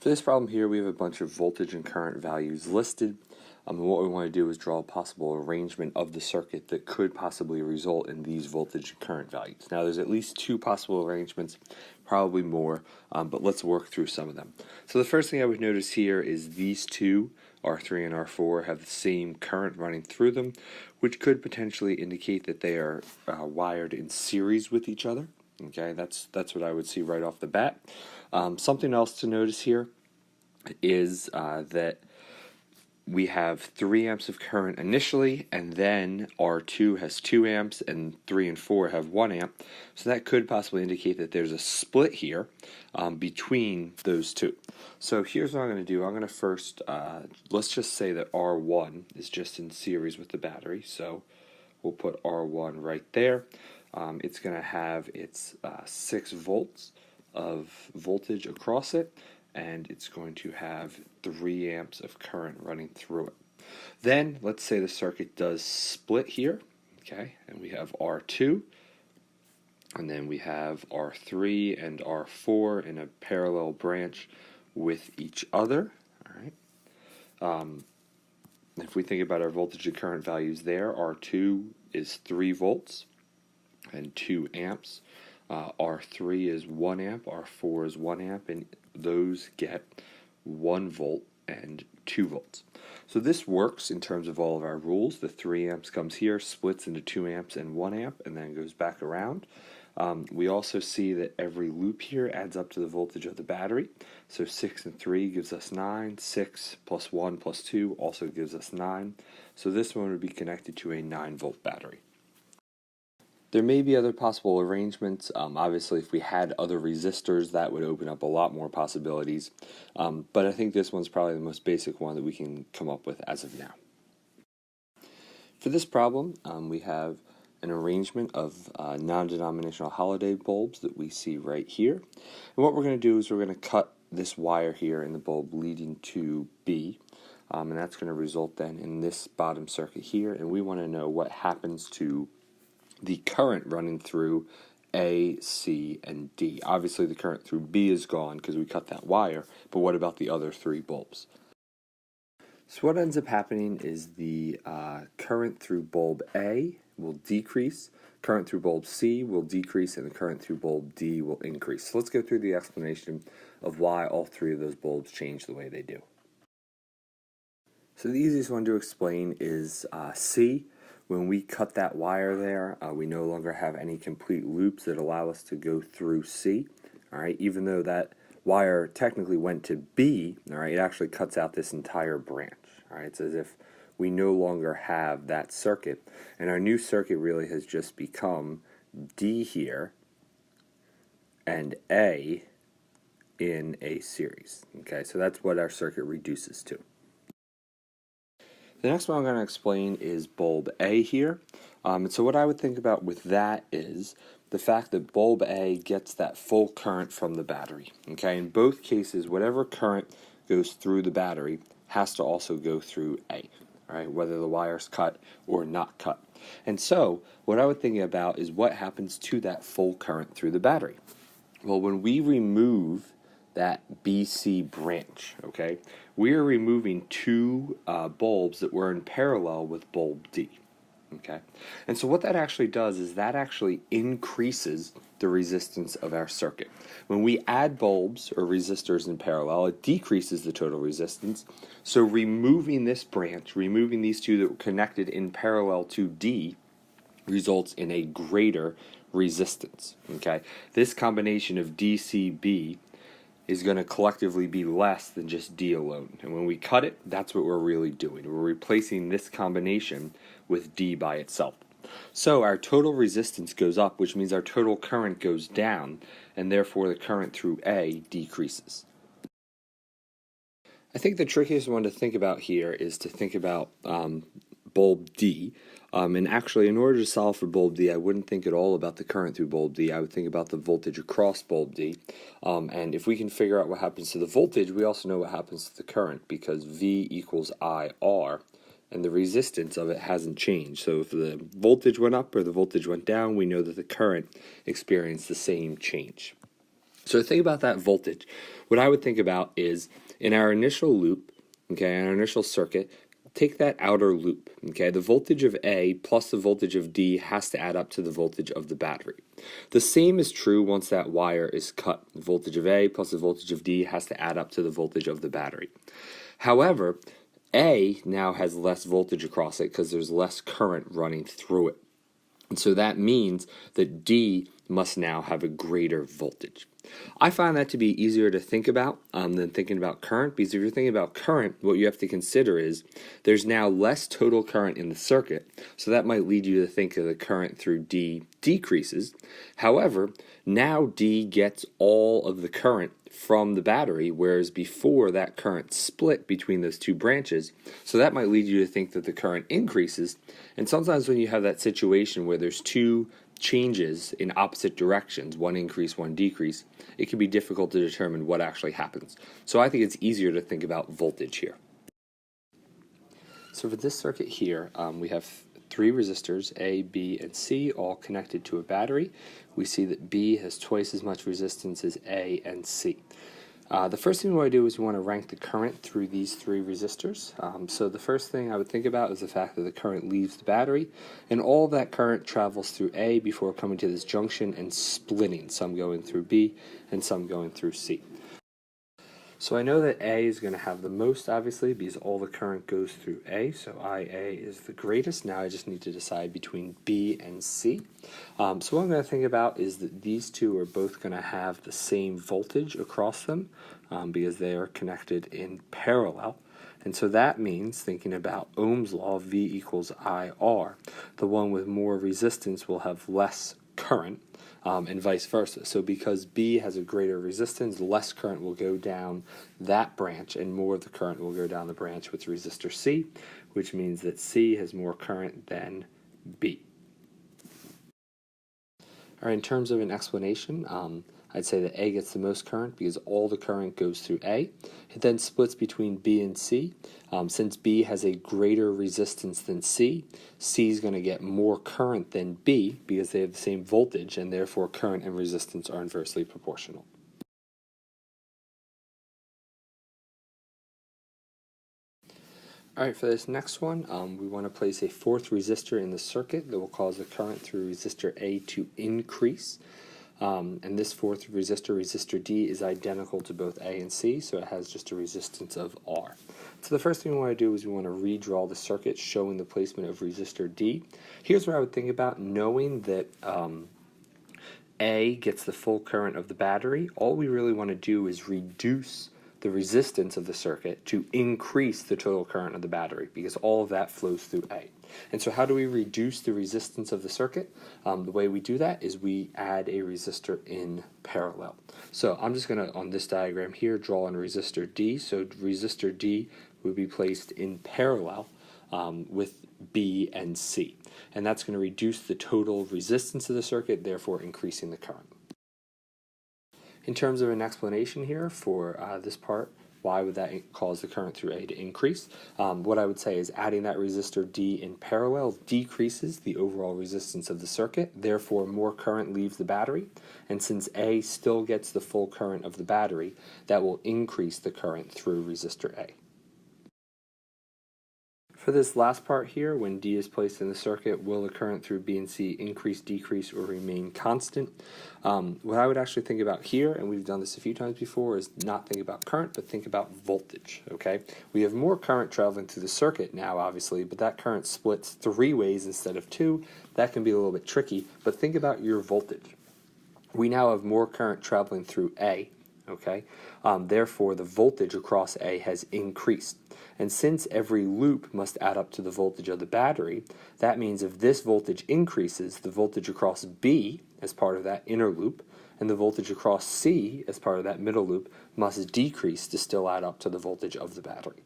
For this problem here, we have a bunch of voltage and current values listed. And what we want to do is draw a possible arrangement of the circuit that could possibly result in these voltage and current values. Now, there's at least two possible arrangements, probably more, but let's work through some of them. So the first thing I would notice here is these two, R3 and R4, have the same current running through them, which could potentially indicate that they are wired in series with each other. Okay, that's what I would see right off the bat. Something else to notice here is that we have 3 amps of current initially, and then R2 has 2 amps, and 3 and 4 have 1 amp. So that could possibly indicate that there's a split here between those two. So here's what I'm going to do. I'm going to first, let's just say that R1 is just in series with the battery. So we'll put R1 right there. It's going to have its 6 volts of voltage across it, and it's going to have 3 amps of current running through it. Then let's say the circuit does split here, okay, and we have R2, and then we have R3 and R4 in a parallel branch with each other. All right. If we think about our voltage and current values there, R2 is 3 volts and 2 amps. R3 is 1 amp, R4 is 1 amp, and those get 1 volt and 2 volts. So this works in terms of all of our rules. The 3 amps comes here, splits into 2 amps and 1 amp, and then goes back around. We also see that every loop here adds up to the voltage of the battery. So 6 and 3 gives us 9, 6 plus 1 plus 2 also gives us 9. So this one would be connected to a 9-volt battery. There may be other possible arrangements. Obviously, if we had other resistors, that would open up a lot more possibilities. But I think this one's probably the most basic one that we can come up with as of now. For this problem, we have an arrangement of non-denominational holiday bulbs that we see right here. And what we're going to do is we're going to cut this wire here in the bulb leading to B. And that's going to result then in this bottom circuit here. And we want to know what happens to the current running through A, C, and D. Obviously the current through B is gone because we cut that wire, but what about the other 3 bulbs? So what ends up happening is the current through bulb A will decrease, current through bulb C will decrease, and the current through bulb D will increase. So let's go through the explanation of why all 3 of those bulbs change the way they do. So the easiest one to explain is C. When we cut that wire there, we no longer have any complete loops that allow us to go through C. All right, even though that wire technically went to B, all right, it actually cuts out this entire branch. All right, it's as if we no longer have that circuit, and our new circuit really has just become D here and A in a series. Okay, so that's what our circuit reduces to. The next one I'm going to explain is bulb A here. And so what I would think about with that is the fact that bulb A gets that full current from the battery. Okay, in both cases, whatever current goes through the battery has to also go through A, all right, whether the wire's cut or not cut. And so what I would think about is what happens to that full current through the battery. Well, when we remove that BC branch, okay, we are removing 2 bulbs that were in parallel with bulb D, okay? And so what that actually does is that actually increases the resistance of our circuit. When we add bulbs or resistors in parallel, it decreases the total resistance. So removing this branch, removing these 2 that were connected in parallel to D, results in a greater resistance, okay? This combination of DCB is going to collectively be less than just D alone. And when we cut it, that's what we're really doing. We're replacing this combination with D by itself. So our total resistance goes up, which means our total current goes down, and therefore the current through A decreases. I think the trickiest one to think about here is to think about bulb D. And actually, in order to solve for bulb D, I wouldn't think at all about the current through bulb D. I would think about the voltage across bulb D. And if we can figure out what happens to the voltage, we also know what happens to the current, because V equals IR, and the resistance of it hasn't changed. So if the voltage went up or the voltage went down, we know that the current experienced the same change. So to think about that voltage, what I would think about is in our initial loop, okay, in our initial circuit, take that outer loop, okay? The voltage of A plus the voltage of D has to add up to the voltage of the battery. The same is true once that wire is cut. The voltage of A plus the voltage of D has to add up to the voltage of the battery. However, A now has less voltage across it because there's less current running through it. And so that means that D must now have a greater voltage. I find that to be easier to think about than thinking about current, because if you're thinking about current, what you have to consider is there's now less total current in the circuit, so that might lead you to think that the current through D decreases. However, now D gets all of the current from the battery, whereas before that current split between those two branches, so that might lead you to think that the current increases. And sometimes when you have that situation where there's two changes in opposite directions, one increase, one decrease, it can be difficult to determine what actually happens. So I think it's easier to think about voltage here. So for this circuit here, we have three resistors, A, B, and C, all connected to a battery. We see that B has twice as much resistance as A and C. The first thing we want to do is we want to rank the current through these three resistors. So the first thing I would think about is the fact that the current leaves the battery, and all of that current travels through A before coming to this junction and splitting, some going through B and some going through C. So I know that A is going to have the most, obviously, because all the current goes through A, so IA is the greatest. Now I just need to decide between B and C. So what I'm going to think about is that these two are both going to have the same voltage across them because they are connected in parallel. And so that means, thinking about Ohm's law, V equals IR, the one with more resistance will have less current. And vice versa. So because B has a greater resistance, less current will go down that branch and more of the current will go down the branch with resistor C, which means that C has more current than B. All right, in terms of an explanation, I'd say that A gets the most current because all the current goes through A. It then splits between B and C. Since B has a greater resistance than C, C is going to get more current than B because they have the same voltage, and therefore current and resistance are inversely proportional. Alright, for this next one, we want to place a fourth resistor in the circuit that will cause the current through resistor A to increase. And this fourth resistor, resistor D, is identical to both A and C, so it has just a resistance of R. So the first thing we want to do is we want to redraw the circuit showing the placement of resistor D. Here's what I would think about, knowing that A gets the full current of the battery. All we really want to do is reduce the resistance of the circuit to increase the total current of the battery, because all of that flows through A. And so how do we reduce the resistance of the circuit? The way we do that is we add a resistor in parallel. So I'm just going to, on this diagram here, draw in resistor D. So resistor D would be placed in parallel with B and C. And that's going to reduce the total resistance of the circuit, therefore increasing the current. In terms of an explanation here for this part, why would that cause the current through A to increase? What I would say is adding that resistor D in parallel decreases the overall resistance of the circuit, therefore more current leaves the battery, and since A still gets the full current of the battery, that will increase the current through resistor A. For this last part here, when D is placed in the circuit, will the current through B and C increase, decrease, or remain constant? What I would actually think about here, and we've done this a few times before, is not think about current, but think about voltage, okay? We have more current traveling through the circuit now, obviously, but that current splits three ways instead of two. That can be a little bit tricky, but think about your voltage. We now have more current traveling through A, okay? Therefore, the voltage across A has increased. And since every loop must add up to the voltage of the battery, that means if this voltage increases, the voltage across B as part of that inner loop, and the voltage across C as part of that middle loop must decrease to still add up to the voltage of the battery.